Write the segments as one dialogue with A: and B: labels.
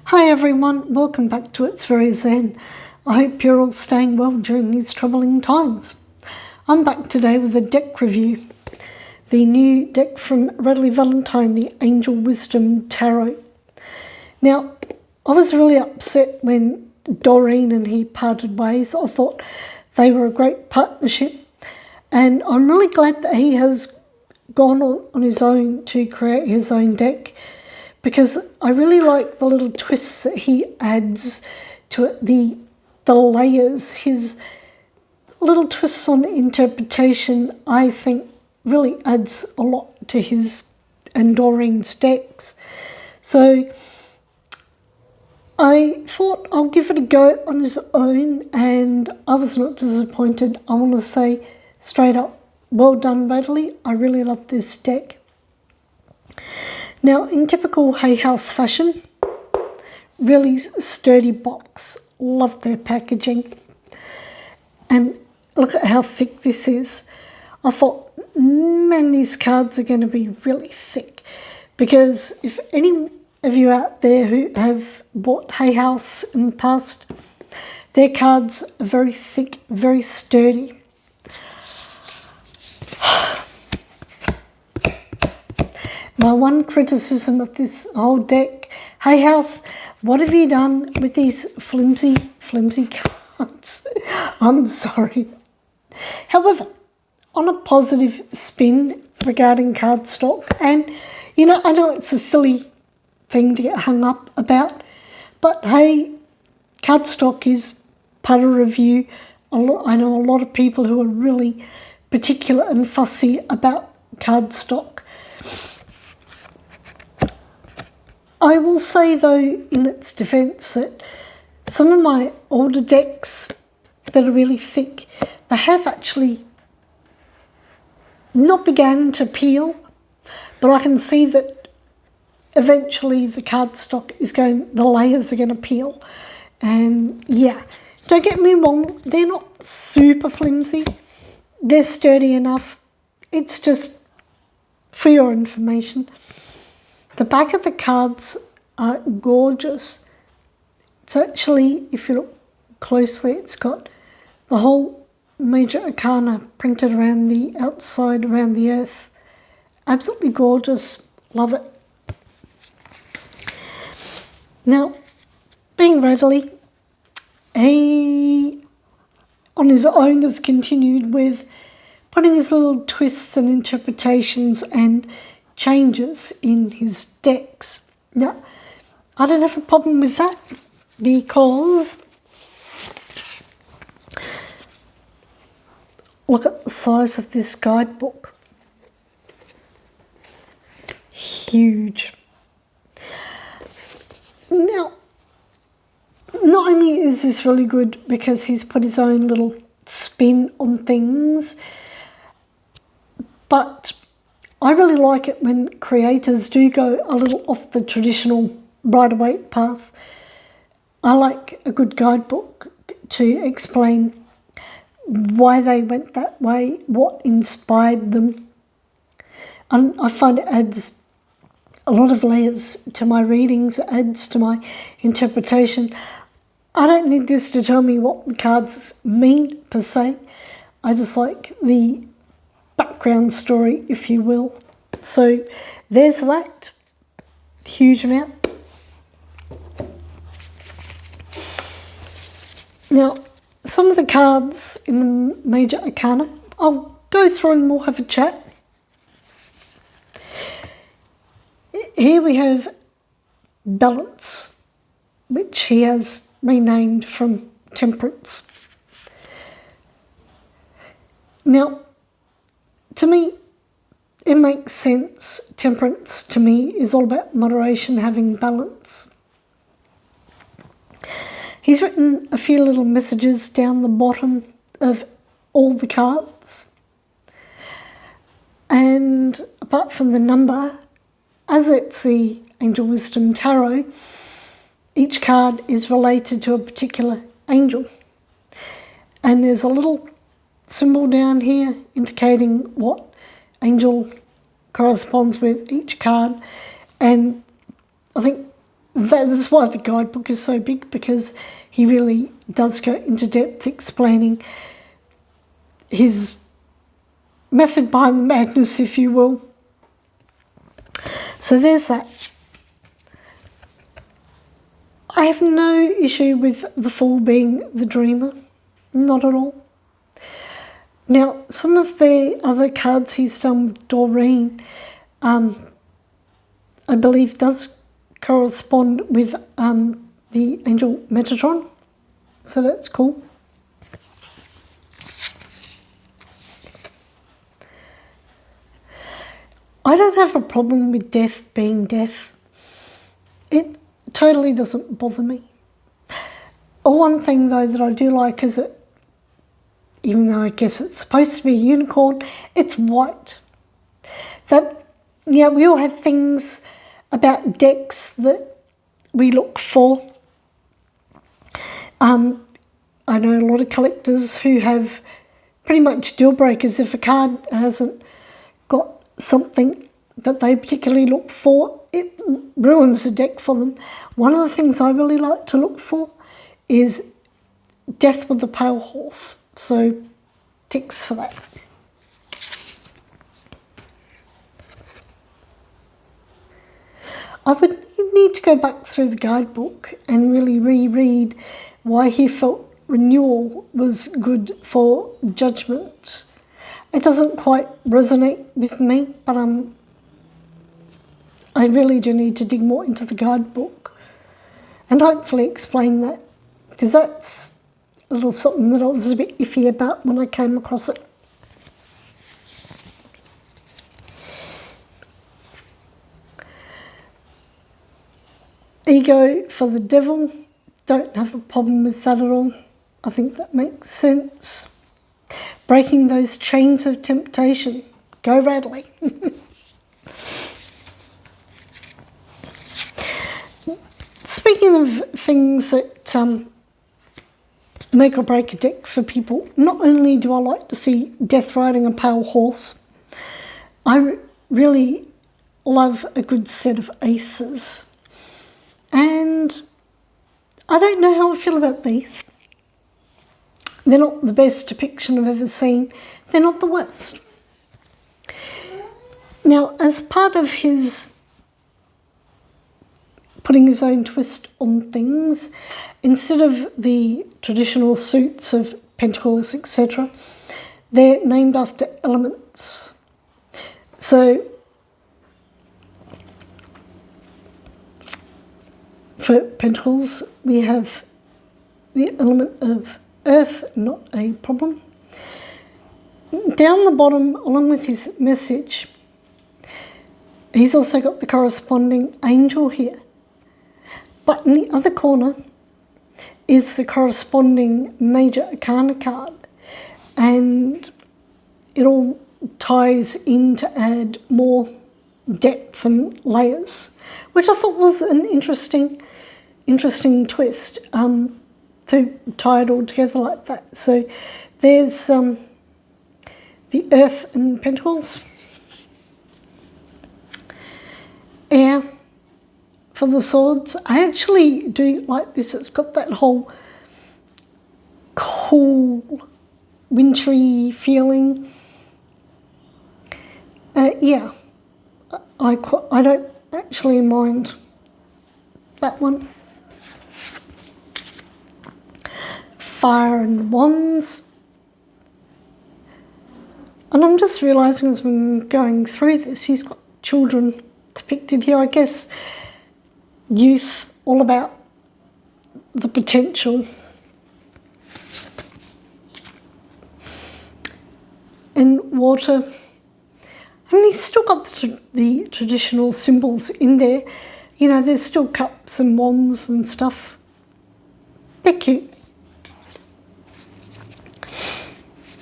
A: Hi everyone, welcome back to It's Very Zen. I hope you're all staying well during these troubling times. I'm back today with a deck review. The new deck from Radleigh Valentine, the Angel Wisdom Tarot. Now, I was really upset when Doreen and he parted ways. I thought they were a great partnership, and I'm really glad that he has gone on his own to create his own deck, because I really like the little twists that he adds to it, the layers, his little twists on interpretation, I think really adds a lot to his and Doreen's decks. So I thought I'll give it a go on his own, and I was not disappointed. I want to say straight up, well done, Radleigh. I really love this deck. Now, in typical Hay House fashion, really sturdy box. Love their packaging. And look at how thick this is. I thought, man, these cards are going to be really thick, because if any of you out there who have bought Hay House in the past, their cards are very thick, very sturdy. My one criticism of this whole deck, Hay House, what have you done with these flimsy cards? I'm sorry. However, on a positive spin regarding cardstock, and I know it's a silly thing to get hung up about, but hey, cardstock is part of review. I know a lot of people who are really particular and fussy about cardstock. I will say, though, in its defence, that some of my older decks that are really thick, they have actually not begun to peel, but I can see that eventually the cardstock the layers are going to peel. And yeah, don't get me wrong, they're not super flimsy. They're sturdy enough. It's just for your information. The back of the cards are gorgeous. It's actually, if you look closely, it's got the whole major arcana printed around the outside, around the earth. Absolutely gorgeous. Love it. Now, being Radleigh, he on his own has continued with putting his little twists and interpretations and changes in his decks. Now, I don't have a problem with that, because look at the size of this guidebook. Huge. Now, not only is this really good because he's put his own little spin on things, but I really like it when creators do go a little off the traditional Rider-Waite path. I like a good guidebook to explain why they went that way, what inspired them. And I find it adds a lot of layers to my readings, it adds to my interpretation. I don't need this to tell me what the cards mean per se. I just like the background story, if you will. So there's that huge amount. Now, some of the cards in the major arcana, I'll go through and we'll have a chat. Here we have Balance, which he has renamed from Temperance. Now, to me, it makes sense. Temperance, to me, is all about moderation, having balance. He's written a few little messages down the bottom of all the cards. And apart from the number, as it's the Angel Wisdom Tarot, each card is related to a particular angel. And there's a little symbol down here indicating what angel corresponds with each card. And I think That's why the guidebook is so big, because he really does go into depth explaining his method behind the madness, if you will. So there's that. I have no issue with the Fool being the dreamer, not at all. Now, some of the other cards he's done with Doreen, I believe does correspond with the angel Metatron, so that's cool. I don't have a problem with death being death. It totally doesn't bother me. One thing though that I do like is that, even though I guess it's supposed to be a unicorn, it's white. That, yeah, we all have things about decks that we look for. I know a lot of collectors who have pretty much deal breakers. If a card hasn't got something that they particularly look for, it ruins the deck for them. One of the things I really like to look for is death with the pale horse. So ticks for that. I would need to go back through the guidebook and really reread why he felt renewal was good for judgment. It doesn't quite resonate with me, but I really do need to dig more into the guidebook and hopefully explain that, because that's a little something that I was a bit iffy about when I came across it. Ego for the devil, don't have a problem with that at all. I think that makes sense. Breaking those chains of temptation. Go Radleigh. Speaking of things that make or break a deck for people, not only do I like to see death riding a pale horse, I really love a good set of aces. And I don't know how I feel about these. They're not the best depiction I've ever seen. They're not the worst. Now, as part of his putting his own twist on things, instead of the traditional suits of pentacles, etc., they're named after elements. So, for pentacles, we have the element of earth, not a problem. Down the bottom, along with his message, he's also got the corresponding angel here. But in the other corner is the corresponding major arcana card. And it all ties in to add more depth and layers, which I thought was an interesting twist. To tie it all together like that. So there's the earth and pentacles. Air for the swords. I actually do like this. It's got that whole cool, wintry feeling. Yeah, I don't actually mind that one. Fire and wands. And I'm just realising as I'm going through this, he's got children depicted here. I guess youth, all about the potential. And water. I mean, he's still got the traditional symbols in there. You know, there's still cups and wands and stuff. They're cute.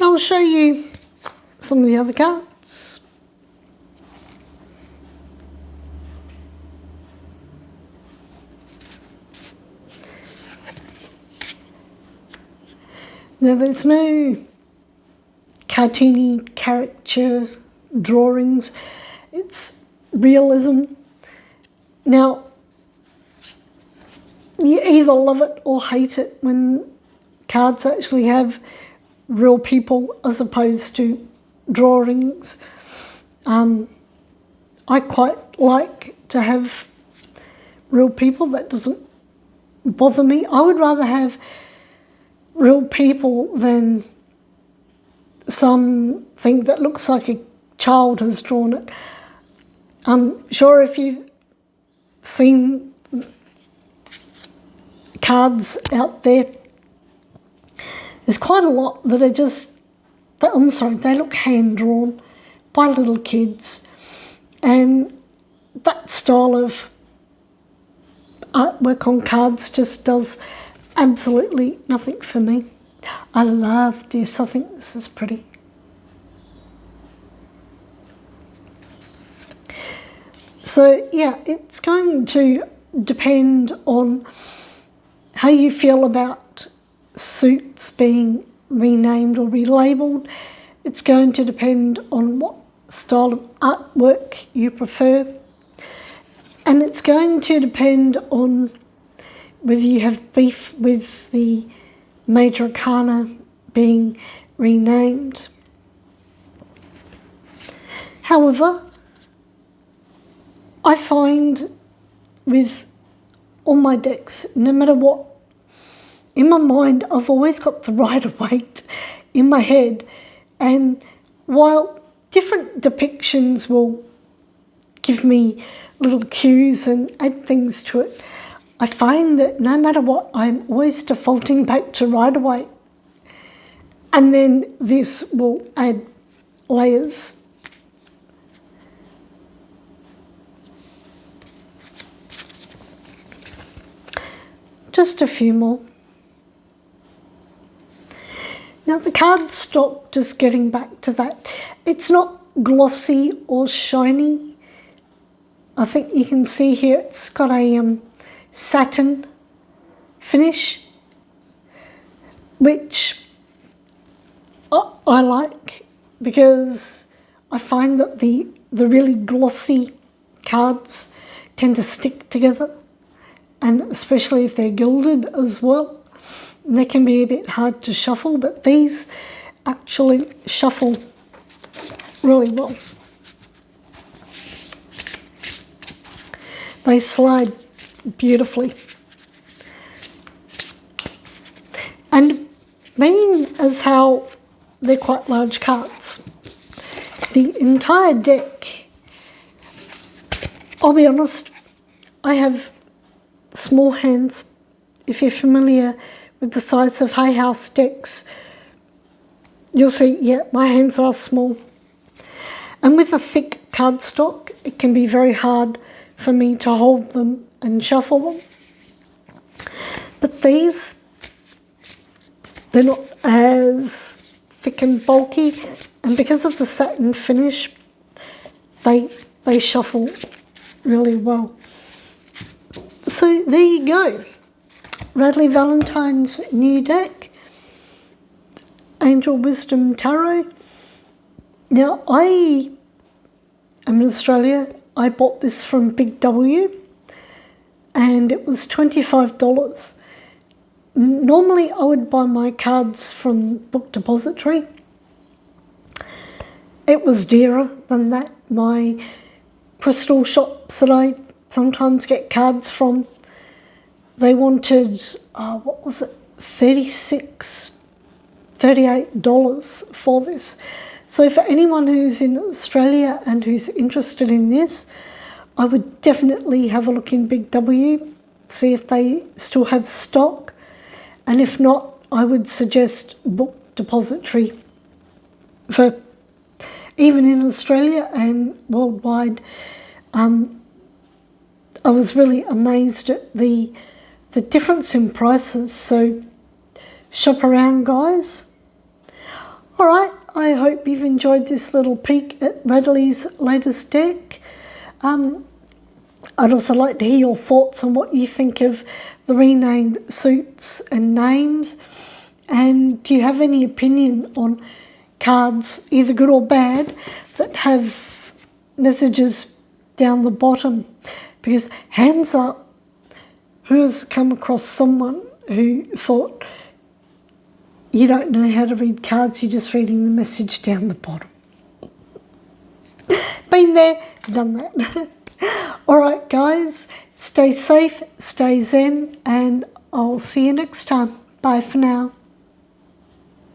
A: I'll show you some of the other cards. Now, there's no cartoony caricature drawings. It's realism. Now, you either love it or hate it when cards actually have real people as opposed to drawings. I quite like to have real people. That doesn't bother me. I would rather have real people than something that looks like a child has drawn it. I'm sure if you've seen cards out there, there's quite a lot that are just, they look hand-drawn by little kids. And that style of artwork on cards just does absolutely nothing for me. I love this. I think this is pretty. So yeah, it's going to depend on how you feel about suits being renamed or relabelled. It's going to depend on what style of artwork you prefer. And it's going to depend on whether you have beef with the Major Arcana being renamed. However, I find with all my decks, no matter what, in my mind, I've always got the Rider-Waite in my head. And while different depictions will give me little cues and add things to it, I find that no matter what, I'm always defaulting back to Rider-Waite. And then this will add layers. Just a few more. Now the cardstock, just getting back to that, it's not glossy or shiny. I think you can see here it's got a satin finish, which I like because I find that the really glossy cards tend to stick together, and especially if they're gilded as well. And they can be a bit hard to shuffle, but these actually shuffle really well. They slide beautifully. And being as how they're quite large cards, the entire deck, I'll be honest, I have small hands. If you're familiar with the size of Hay House decks, you'll see, yeah, my hands are small. And with a thick cardstock, it can be very hard for me to hold them and shuffle them. But these, they're not as thick and bulky, and because of the satin finish, they shuffle really well. So there you go. Radleigh Valentine's new deck, Angel Wisdom Tarot. Now, I am in Australia. I bought this from Big W and it was $25. Normally, I would buy my cards from Book Depository. It was dearer than that. My crystal shops that I sometimes get cards from, they wanted, what was it, $38 for this. So for anyone who's in Australia and who's interested in this, I would definitely have a look in Big W, see if they still have stock. And if not, I would suggest Book Depository. For even in Australia and worldwide, I was really amazed at the difference in prices. So shop around, guys. All right, I hope you've enjoyed this little peek at Radleigh's latest deck. I'd also like to hear your thoughts on what you think of the renamed suits and names. And do you have any opinion on cards, either good or bad, that have messages down the bottom? Because hands up, Who has come across someone who thought, you don't know how to read cards, you're just reading the message down the bottom? Been there, done that. Alright guys, stay safe, stay zen, and I'll see you next time. Bye for now.